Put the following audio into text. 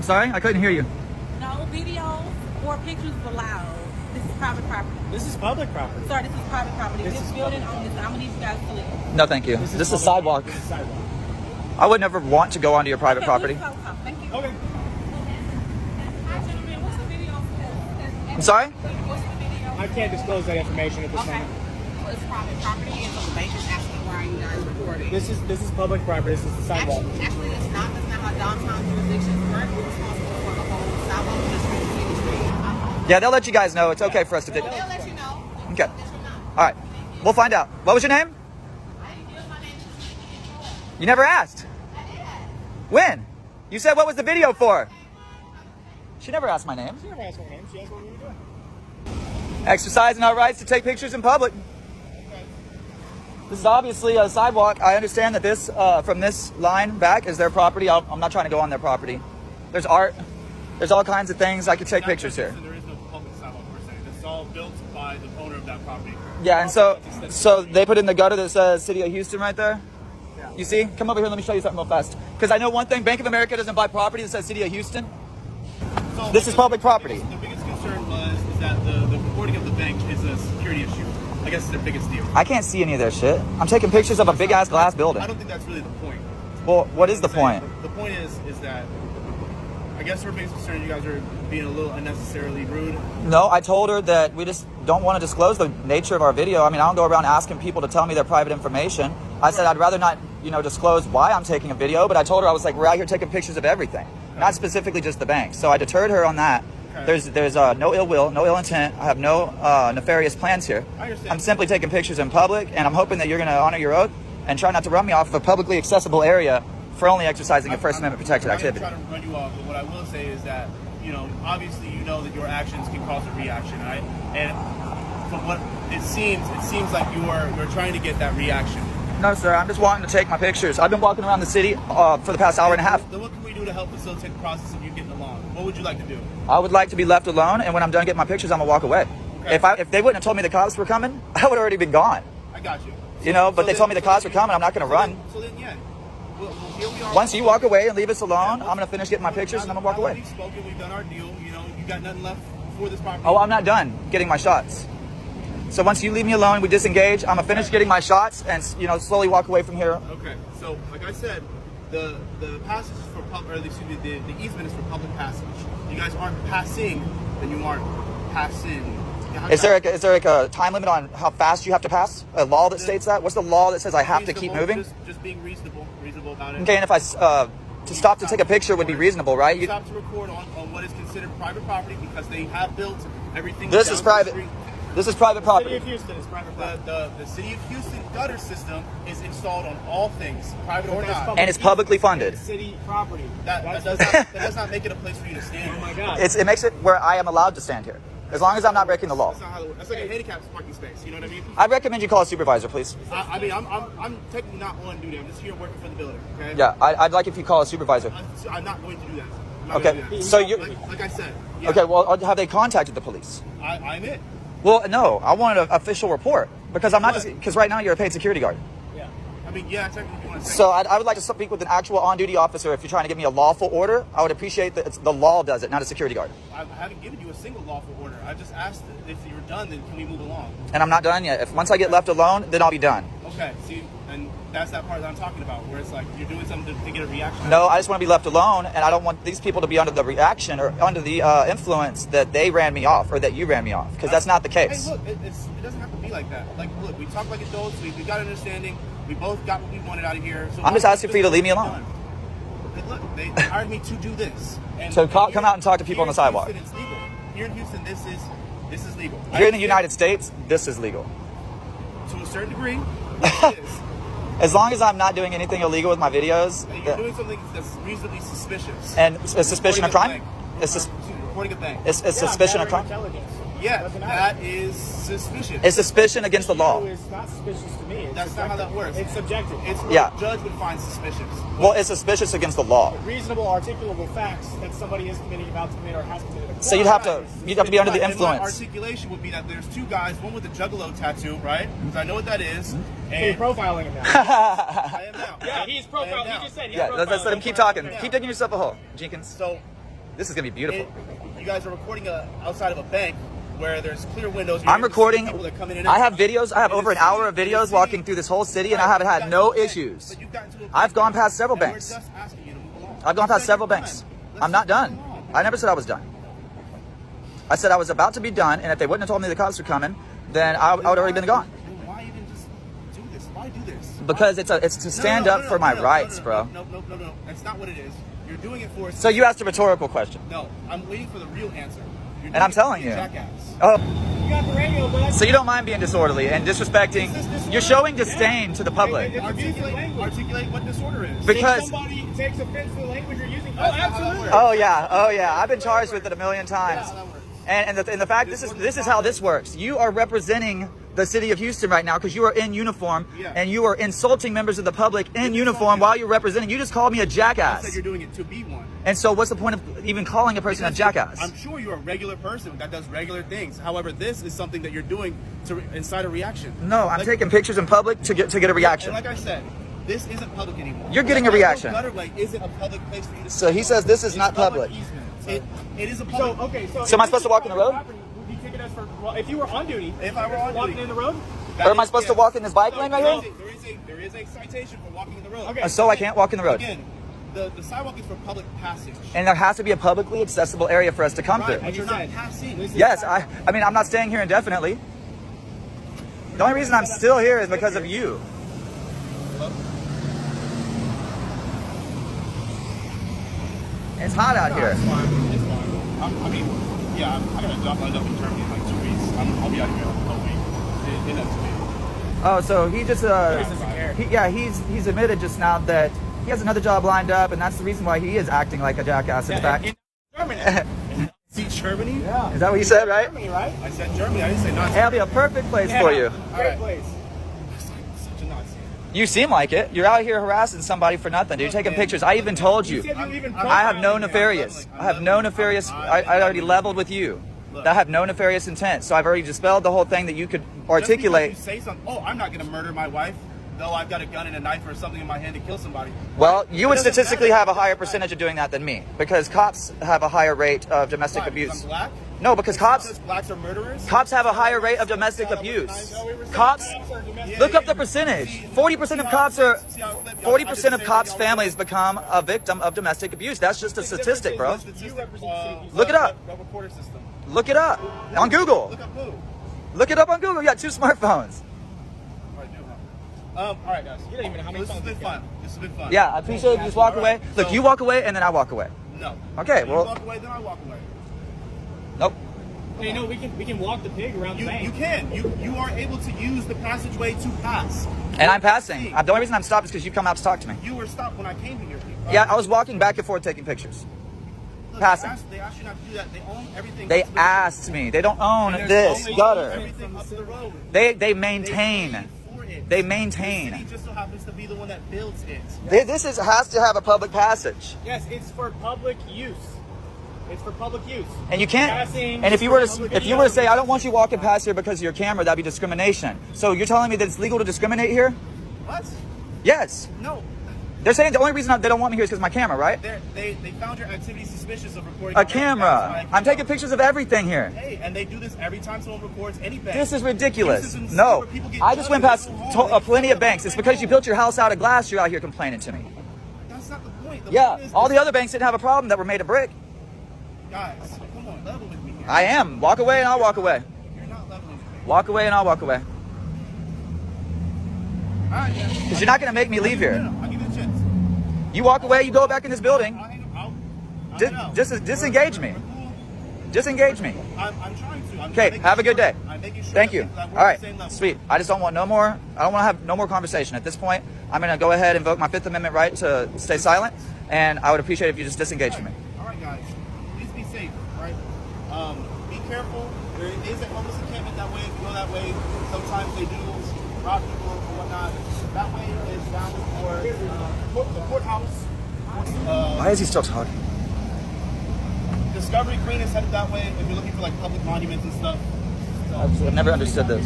sorry? I couldn't hear you. No videos or pictures is allowed. This is private property. This is public property. Sorry, this is private property. This building, I'm gonna need you guys to leave. No, thank you. This is sidewalk. This is sidewalk. I would never want to go onto your private property. Thank you. Okay. What's the video? I'm sorry? What's the video? I can't disclose that information at this Okay. moment. Well, it's private property, and so the bank is asking why you guys recording. This is public property. This is the sidewalk. Actually, it's not. That's not how downtown jurisdictions work. We're responsible for the whole sidewalk district, City Street. Yeah, they'll let you guys know. It's okay for us to do. They'll let you know. Okay. All right. We'll find out. What was your name? You never asked. When? You said what was the video for? She never asked my name. She never asked my name. She asked what we were doing. Exercising our rights to take pictures in public. This is obviously a sidewalk. I understand that this, from this line back, is their property. I'm not trying to go on their property. There's art. There's all kinds of things. I could take pictures here. There is no public sidewalk per se. This is all built by the owner of that property. Yeah, and so they put in the gutter that says City of Houston right there. You see? Come over here. Let me show you something real fast. Because I know one thing. Bank of America doesn't buy property that says City of Houston. So This is public property. The biggest concern is that the recording of the bank is a security issue. I guess it's their biggest deal. I can't see any of their shit. I'm taking pictures of a big-ass glass building. I don't think that's really the point. Well, what is the point? The point is that I guess her biggest concern, you guys are being a little unnecessarily rude. No, I told her that we just don't want to disclose the nature of our video. I mean, I don't go around asking people to tell me their private information. I said I'd rather not, disclose why I'm taking a video, but I told her I was like, we're out here taking pictures of everything, not specifically just the bank. So I deterred her on that. Okay. There's no ill will, no ill intent. I have no nefarious plans here. I understand. I'm simply taking pictures in public, and I'm hoping that you're going to honor your oath and try not to run me off of a publicly accessible area for only exercising a First Amendment protected activity. I'm not trying to run you off, but what I will say is that, obviously you know that your actions can cause a reaction, right? And from what it seems like you're trying to get that reaction. No, sir. I'm just wanting to take my pictures. I've been walking around the city for the past hour and a half. Then what can we do to help facilitate the process of you getting along? What would you like to do? I would like to be left alone, and when I'm done getting my pictures, I'm gonna walk away. Okay. If they wouldn't have told me the cops were coming, I would have already been gone. I got you. But they told me the cops were coming. I'm not gonna run. So then, yeah. Well, here we are. Once you walk away and leave us alone, I'm gonna finish getting my pictures and I'm gonna walk away. We've spoken. We've done our deal. You got nothing left for this property. Oh, I'm not done getting my shots. So once you leave me alone, we disengage. I'm gonna finish getting my shots and slowly walk away from here. Okay. So, like I said, the passage is for public, or excuse me, the easement is for public passage. You guys aren't passing, then you aren't passing. Is there like a time limit on how fast you have to pass? A law that states that? What's the law that says I have to keep moving? Just being reasonable about it. Okay, and if I to stop to take a picture would be reasonable, right? Stop to record on what is considered private property because they have built everything. This is private. This is private property. City of Houston is private property. The City of Houston gutter system is installed on all things, private or not. And it's publicly funded. City property. That does not make it a place for you to stand. Oh my God. It makes it where I am allowed to stand here, as long as I'm not breaking the law. That's not how it works. That's like a handicapped parking space. You know what I mean? I recommend you call a supervisor, please. I mean, I'm technically not on duty. I'm just here working for the building. Okay. Yeah, I'd like if you call a supervisor. I'm not going to do that. I'm not Okay, going to do that. so you. Like I said. Yeah, Okay, well, have they contacted the police? I'm it. Well, no, I want an official report because I'm not just because right now you're a paid security guard. Yeah. I mean, yeah, technically you want to say. So I would like to speak with an actual on-duty officer. If you're trying to give me a lawful order, I would appreciate that the law does it, not a security guard. I haven't given you a single lawful order. I just asked if you're done, then can we move along? And I'm not done yet. Once I get left alone, then I'll be done. Okay, see, and that's that part that I'm talking about, where it's like you're doing something to get a reaction. No, I just want to be left alone, and I don't want these people to be under the reaction or under the influence that they ran me off or that you ran me off, because that's not the case. Hey, look, it doesn't have to be like that. Like, look, we talk like adults. We got understanding. We both got what we wanted out of here. So I'm just asking for you to leave me alone. Hey, look, they hired me to do this. And So come out and talk to people on the sidewalk. Houston, it's legal. Here in Houston, this is legal. Here in the United States, this is legal. To a certain degree, it is. As long as I'm not doing anything illegal with my videos, And you're doing something that's reasonably suspicious. and a suspicion of crime, Reporting a bank. it's suspicion of crime. Intelligence. Yeah, Doesn't matter. that is suspicious. It's suspicion against the law. It's not suspicious to me. It's That's not how that subjective. works. It's subjective. It's what Yeah. a judge would find suspicious. Well, it's suspicious against the law. Reasonable, articulable facts that somebody is committing, about to commit, or has committed a crime. So you'd have to be under the And my influence. articulation would be that there's two guys, one with a juggalo tattoo, right? Because I know what that is. So you're And profiling him now. I am now. Yeah, he's I am profiling. now. He just said he's Yeah, profiling. let's let him keep talking. Keep digging yourself a hole, Jenkins. So This is gonna be beautiful. You guys are recording outside of a bank where there's clear windows. I'm recording. People that come in and I out. have videos. I have over an hour of videos walking through this whole city, and I haven't had no issues. But you've gotten to a I've point gone where- past several and banks. We're just asking you to move along. I've gone You past said several you're banks. done. I'm Let's not just done. move along. I never said I was done. I said I was about to be done, and if they wouldn't have told me the cops were coming, then I would already been gone. Then why even just do this? Why do this? Because it's to stand up for my rights, bro. No. That's not what it is. You're doing it for. So you asked a rhetorical question. No, I'm waiting for the real answer. You're And I'm doing it telling to be a you. Jackass. Oh, You got the radio, bud. so you don't mind being disorderly and disrespecting? You're showing disdain to the public. Articulate what disorder is. Because- if somebody takes offense to the language you're using. Oh, absolutely. Oh yeah. I've been charged with it a million times. And the fact this is how this works. You are representing the city of Houston right now because you are in uniform and you are insulting members of the public in uniform while you're representing. You just called me a I jackass. said you're doing it to be one. And so what's the point of even calling a person a jackass? I'm sure you're a regular person that does regular things. However, this is something that you're doing to incite a reaction. No, I'm taking pictures in public to get a reaction. And like I said, this isn't public anymore. You're getting a reaction. Gutterway isn't a public place for you to. So he says this is not public. It is a public. So am I supposed to walk in the road? Would you ticket us for? Well, if you were on duty, If I were on walking duty. in the road. Or am I supposed to walk in this bike lane right here? There is a citation for walking in the road. Okay. So I can't walk in the road. Again, the sidewalk is for public passage. And there has to be a publicly accessible area for us to come Right, through. but you're not passing. Yes, I mean, I'm not staying here indefinitely. The only reason I'm still here is because of you. It's hot out here. It's fine. I mean, yeah, I got a job lined up in Germany in like 2 weeks. I'll be out here in a whole week. It doesn't me. Oh, so he just he's admitted just now that he has another job lined up, and that's the reason why he is acting like a jackass in the back. In Germany. See Germany? Yeah. Is that what you said, right? Germany, right? I said Germany. I didn't say Nazi. It'll be a perfect place for you. Great Alright. place. Such a Nazi. You seem like it. You're out here harassing somebody for nothing, dude. You're taking pictures. I even told you. You said you were even I have no profiling me. nefarious. I have no nefarious. I already leveled with you. I have no nefarious intent. So I've already dispelled the whole thing that you could articulate. Just because you say something, oh, I'm not going to murder my wife, though I've got a gun and a knife or something in my hand to kill somebody. Well, you would It doesn't statistically matter. have a higher percentage of doing that than me because cops have a higher rate of domestic Why? abuse. Because I'm black? No, because cops Because blacks are murderers? have a higher rate of domestic abuse. Cops, Yeah, look up yeah. the percentage. 40% of cops are 40% of cops' families become a victim of domestic abuse. That's just a statistic, bro. Look it up. What reporter system? Look it up on Google. Look up who? Look it up on Google. You got 2 smartphones. All right, guys. You don't even know how many This has phones been you got. fun. This has been fun. Yeah, I appreciate if you just walk away. Look, you walk away and then I walk away. No. Okay, You well- walk away, then I walk away. Nope. Hey, no, we can walk the pig around the bank. You can. You are able to use the passageway to pass. And I'm passing. The only reason I'm stopped is because you come out to talk to me. You were stopped when I came here. Yeah, I was walking back and forth taking pictures. Look, passing. They asked you not to do that. They own everything. They up to the road. asked me. They don't own And this there's only gutter. Everything up to the road. They maintain. paid for it. They The maintain. city just so happens to be the one that builds it. This has to have a public passage. Yes, it's for public use. It's for public use. And you can't. Passing And if you were public to say, use. I don't want you walking past here because of your camera, that'd be discrimination. So you're telling me that it's legal to discriminate here? What? Yes. No. They're saying the only reason they don't want me here is because of my camera, right? They found your activity suspicious of recording. A camera. I'm taking pictures of everything here. Hey, and they do this every time someone records anything. This is ridiculous. This is insane No, where people get I just went judged past and go home. plenty of banks. It's because you built your house out of glass. You're out here complaining to me. That's not the point. The Yeah, point is all the this- other banks didn't have a problem that were made of brick. Guys, come on, level with me here. I am. Walk away and I'll walk away. You're not leveling with me. Walk away and I'll walk away. All right, yeah. Because you're not going to make me leave here. No, I'll give you a chance. You walk away, you go back in this building. I'll hang out. Disengage me. We're cool. Disengage me. I'm trying to. I'm Okay, making have a good sure- day. I'm making sure Thank that you. we're All on right, the same level. sweet. I just don't want no more. I don't want to have no more conversation at this point. I'm going to go ahead and invoke my Fifth Amendment right to stay silent, and I would appreciate if you just disengage from me. All right, guys. Please be safe, right? Be careful. There is a homeless encampment that way. If you go that way, sometimes they do rob people or whatnot. That way is down for the courthouse. Why is he still talking? Discovery Green is headed that way if you're looking for like public monuments and stuff. So, I've never understood this.